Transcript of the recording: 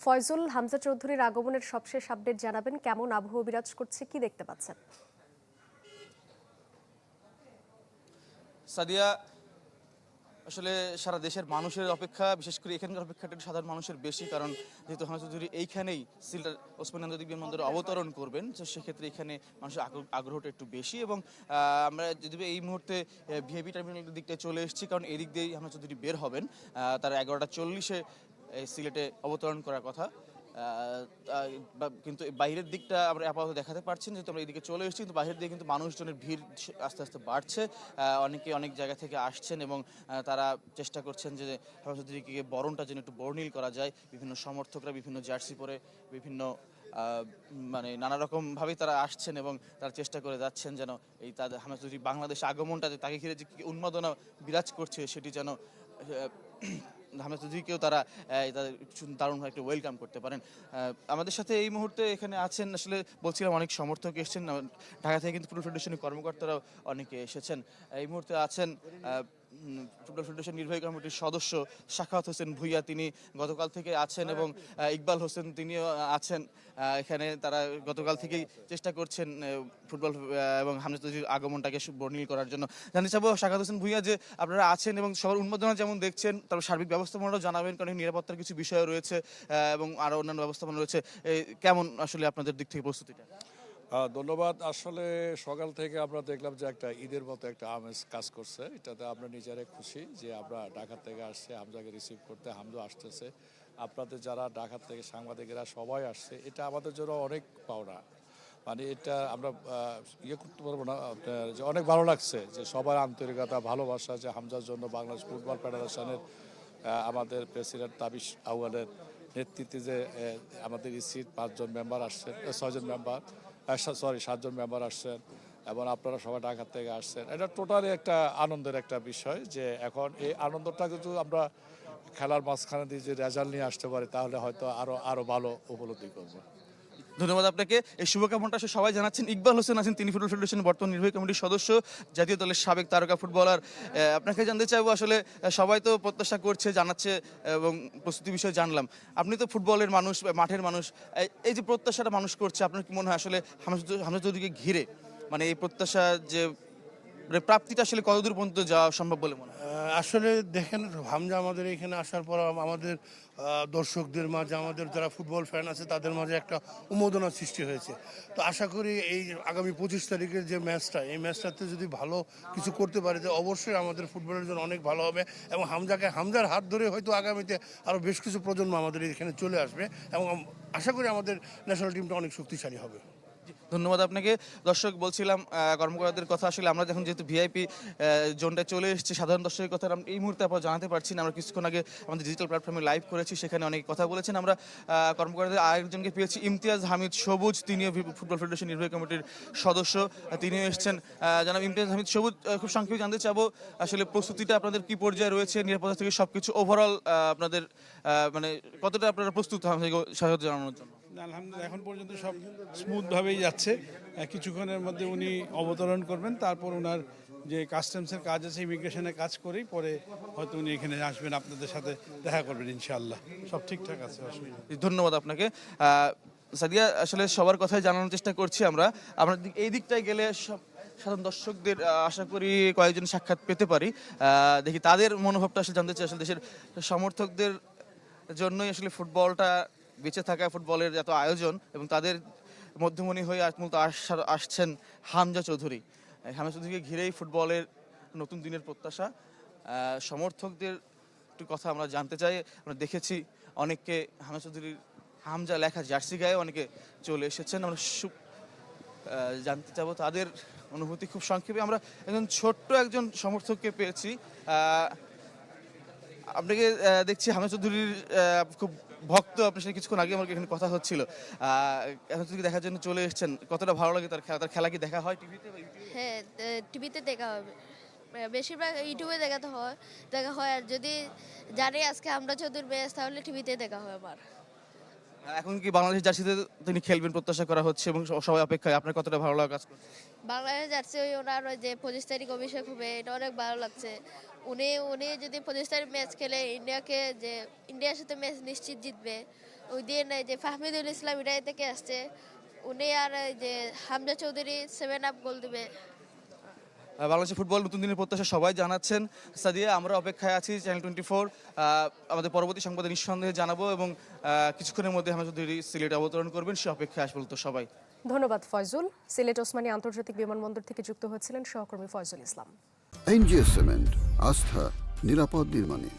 ফয়জুল, হামজা চৌধুরীর আগমনের সবশেষ আপডেট জানাবেন। কেমন আবহাওয়া বিরাজ করছে, কি দেখতে পাচ্ছেন? সাদিয়া, আসলে সারা দেশের মানুষের অপেক্ষা, বিশেষ করে এখানকার অপেক্ষাটা সাধারণ মানুষের বেশি, কারণ যেহেতু হামজা চৌধুরী এইখানেই সিলেট ওসমানী আন্তর্জাতিক বিমানবন্দরে অবতরণ করবেন, তো সেক্ষেত্রে এখানে মানুষের আগ্রহটা একটু বেশি। এবং আমরা যদি এই মুহূর্তে ভিআইপি টার্মিনালের দিকটায় চলে এসেছি, কারণ এই দিক দিয়েই হামজা চৌধুরী বের হবেন। তার 11:40-এ সিলেটে অবতরণ করার কথা। কিন্তু বাইরের দিকটা আমরা আপাতত দেখাতে পারছি না, যেহেতু আমরা এইদিকে চলে এসেছি, কিন্তু বাইরের দিকে কিন্তু মানুষজনের ভিড় আস্তে আস্তে বাড়ছে। অনেকে অনেক জায়গা থেকে আসছেন এবং তারা চেষ্টা করছেন যে হামজা চৌধুরীকে বরণটা যেন একটু বর্ণিল করা যায়। বিভিন্ন সমর্থকরা বিভিন্ন জার্সি পরে বিভিন্ন মানে নানা রকমভাবেই তারা আসছেন এবং তারা চেষ্টা করে যাচ্ছেন যেন এই তাদের হামজা চৌধুরী বাংলাদেশে আগমনটা, তাকে ঘিরে যে উন্মাদনা বিরাজ করছে, সেটি যেন হামজা চৌধুরীকেও তারা তাদের দারুণভাবে একটু ওয়েলকাম করতে পারেন। আমাদের সাথে এই মুহূর্তে এখানে আছেন, আসলে বলছিলাম অনেক সমর্থক এসেছেন ঢাকা থেকে, কিন্তু ফুটবল ফেডারেশনের কর্মকর্তারাও অনেকে এসেছেন। এই মুহূর্তে আছেন ফুটবল ফেডারেশন নির্বাহী কমিটির সদস্য সাখাওয়াত হোসেন ভুইয়া, তিনি গতকাল থেকে আছেন, এবং ইকবাল হোসেন তিনিও আছেন এখানে। তারা গতকাল থেকেই চেষ্টা করছেন ফুটবল এবং হামজা চৌধুরীর আগমনটাকে বর্ণিল করার জন্য। জানতে চাবো সাখাওয়াত হোসেন ভুইয়া, যে আপনারা আছেন এবং সবার উন্মাদনা যেমন দেখছেন, তারপর সার্বিক ব্যবস্থাপনাটাও জানাবেন, কারণ নিরাপত্তার কিছু বিষয় রয়েছে এবং আরও অন্যান্য ব্যবস্থাপনা রয়েছে। কেমন আসলে আপনাদের দিক থেকে প্রস্তুতিটা? ধন্যবাদ। আসলে সকাল থেকে আমরা দেখলাম যে একটা ঈদের মতো একটা আমেজ কাজ করছে। এটাতে আমরা নিজেরাই খুশি যে আমরা ঢাকা থেকে আসছে হামজাকে রিসিভ করতে, হামজা আসতেছে, আপনাদের যারা ঢাকা থেকে সাংবাদিকেরা সবাই আসছে, এটা আমাদের জন্য অনেক পাওনা। মানে এটা আমরা করতে পারবো না, যে অনেক ভালো লাগছে যে সবার আন্তরিকতা ভালোবাসা, যে হামজার জন্য বাংলাদেশ ফুটবল ফেডারেশনের আমাদের প্রেসিডেন্ট তাবিশ আউয়ালের নেতৃত্বে যে আমাদের ইসির 5জন মেম্বার আসছেন, 6জন মেম্বার, 7জন মেম্বার আসছেন, এবং আপনারা সবাই ঢাকা থেকে আসছেন। এটা টোটালি একটা আনন্দের একটা বিষয়, যে এখন এই আনন্দটা কিন্তু আমরা খেলার মাঝখানে দিয়ে যে রেজাল্ট নিয়ে আসতে পারি, তাহলে হয়তো আরো ভালো উপলব্ধি করবো। ধন্যবাদ আপনাকে। এই শুভকামনাটা আসলে সবাই জানাচ্ছেন। ইকবাল হোসেন আছেন, তিনি ফুটবল ফেডারেশনের বর্তমান নির্বাহী কমিটির সদস্য, জাতীয় দলের সাবেক তারকা ফুটবলার। আপনাকে জানতে চাইবো, আসলে সবাই তো প্রত্যাশা করছে, জানাচ্ছে এবং প্রস্তুতি বিষয়ে জানলাম, আপনি তো ফুটবলের মানুষ, মাঠের মানুষ, এই যে প্রত্যাশাটা মানুষ করছে, আপনার কি মনে হয় আসলে হামজা চৌধুরীকে ঘিরে, মানে এই প্রত্যাশা যে প্রাপ্তিটা আসলে কতদূর পর্যন্ত যাওয়া সম্ভব বলে মনে হয়? আসলে দেখেন, হামজা আমাদের এখানে আসার পর আমাদের দর্শকদের মাঝে, আমাদের যারা ফুটবল ফ্যান আছে তাদের মাঝে একটা উন্মাদনার সৃষ্টি হয়েছে। তো আশা করি এই আগামী 25 তারিখের যে ম্যাচটা, এই ম্যাচটাতে যদি ভালো কিছু করতে পারে, তো অবশ্যই আমাদের ফুটবলের জন্য অনেক ভালো হবে। এবং হামজার হাত ধরে হয়তো আগামীতে আরও বেশ কিছু প্রজন্ম আমাদের এখানে চলে আসবে, এবং আশা করি আমাদের ন্যাশনাল টিমটা অনেক শক্তিশালী হবে। ধন্যবাদ আপনাকে। দর্শক, বলছিলাম কর্মকর্তাদের কথা, আসলে আমরা যখন যেহেতু ভিআইপি জোনটায় চলে এসেছি, সাধারণ দর্শকের কথা এই মুহূর্তে আপনারা জানাতে পারছি না। আমরা কিছুক্ষণ আগে আমাদের ডিজিটাল প্ল্যাটফর্মে লাইভ করেছি, সেখানে অনেক কথা বলেছেন। আমরা কর্মকর্তাদের আরেকজনকে পেয়েছি, ইমতিয়াজ হামিদ সবুজ, তিনিও ফুটবল ফেডারেশন নির্বাহী কমিটির সদস্য, তিনিও এসেছেন। জানাব ইমতিয়াজ হামিদ সবুজ, খুব সংক্ষেপে জানতে চাবো আসলে প্রস্তুতিটা আপনাদের কি পর্যায়ে রয়েছে, নিরাপত্তা থেকে সবকিছু ওভারঅল আপনাদের মানে কতটা আপনারা প্রস্তুত সাহায্য জানানোর জন্য? আলহামদুলিল্লাহ, এখন পর্যন্ত সব স্মুথভাবেই যাচ্ছে। কিছুক্ষণের মধ্যে উনি অবতরণ করবেন, তারপর ওনার যে কাস্টমসের কাজ আছে, ইমিগ্রেশনের কাজ করেই পরে হয়তো উনি এখানে আসবেন, আপনাদের সাথে দেখা করবেন ইনশাআল্লাহ। সব ঠিকঠাক আছে, অসুবিধা। ধন্যবাদ আপনাকে। সাদিয়া, আসলে সবার কথাই জানানোর চেষ্টা করছি আমরা এই দিকটায় গেলে সাধারণ দর্শকদের আশা করি কয়েকজন সাক্ষাৎ পেতে পারি। দেখি তাদের মনোভাবটা আসলে জানতে চাই। আসলে দেশের সমর্থকদের জন্যই আসলে ফুটবলটা বেঁচে থাকা, ফুটবলের এত আয়োজন, এবং তাদের মধ্যমণি হয়ে মূলত আসছেন হামজা চৌধুরী। হামজা চৌধুরীকে ঘিরেই ফুটবলের নতুন দিনের প্রত্যাশা। সমর্থকদের একটু কথা আমরা জানতে চাই। আমরা দেখেছি অনেককে হামজা লেখা জার্সি গায়ে অনেকে চলে এসেছেন। আমরা জানতে চাবো তাদের অনুভূতি খুব সংক্ষেপে। আমরা ছোট্ট একজন সমর্থককে পেয়েছি। আপনাকে দেখছি হামজা চৌধুরীর খুব ভক্ত, আপনার সাথে কিছুক্ষণ আগে আমার এখানে কথা হচ্ছিল। এখন যদি দেখার জন্য চলে এসেছেন, কতটা ভালো লাগে তার খেলা কি দেখা হয় টিভিতে? হ্যাঁ, টিভিতে দেখা হবে, বেশিরভাগ ইউটিউবে দেখা হয় আর যদি জানি আজকে আমরা চৌধুরী ম্যাচ, তাহলে টিভিতে দেখা হয় আমার। এখন কি বাংলাদেশ জার্সিতে তিনি খেলবেন প্রত্যাশা করা হচ্ছে এবং সবাই অপেক্ষায়, আপনার কতটা ভালো লাগা কাজ করছে? বাংলাদেশ জার্সি ওনার ওই যে 25 তারিখ অভিষেক হবে, এটা অনেক ভালো লাগছে। উনি যদি 25 তারিখ ম্যাচ খেলে ইন্ডিয়ার সাথে ম্যাচ নিশ্চিত জিতবে, ওই দিন এই যে ফাহমিদুল ইসলাম ইরাই থেকে আসছে, উনি আর এই যে হামজা চৌধুরী 7 আপ গোল দিবে। বাংলাদেশের ফুটবল নতুন দিনের প্রত্যাশা সবাই জানাচ্ছেন। সাদিয়া, আমরা অপেক্ষায় আছি চ্যানেল 24 আমাদের পরবর্তী সংবাদে নিঃসন্দেহে জানাবো এবং কিছুক্ষণের মধ্যে হামজা চৌধুরী সিলেটে অবতরণ করবেন, সে অপেক্ষায় আসবো তো সবাই। ধন্যবাদ ফয়জুল। সিলেট ওসমানী আন্তর্জাতিক বিমানবন্দর থেকে যুক্ত হয়েছিলেন সহকর্মী ফয়জুল ইসলাম। এনজিএস সিমেন্ট, আস্থা নিরাপদ নির্মাণে।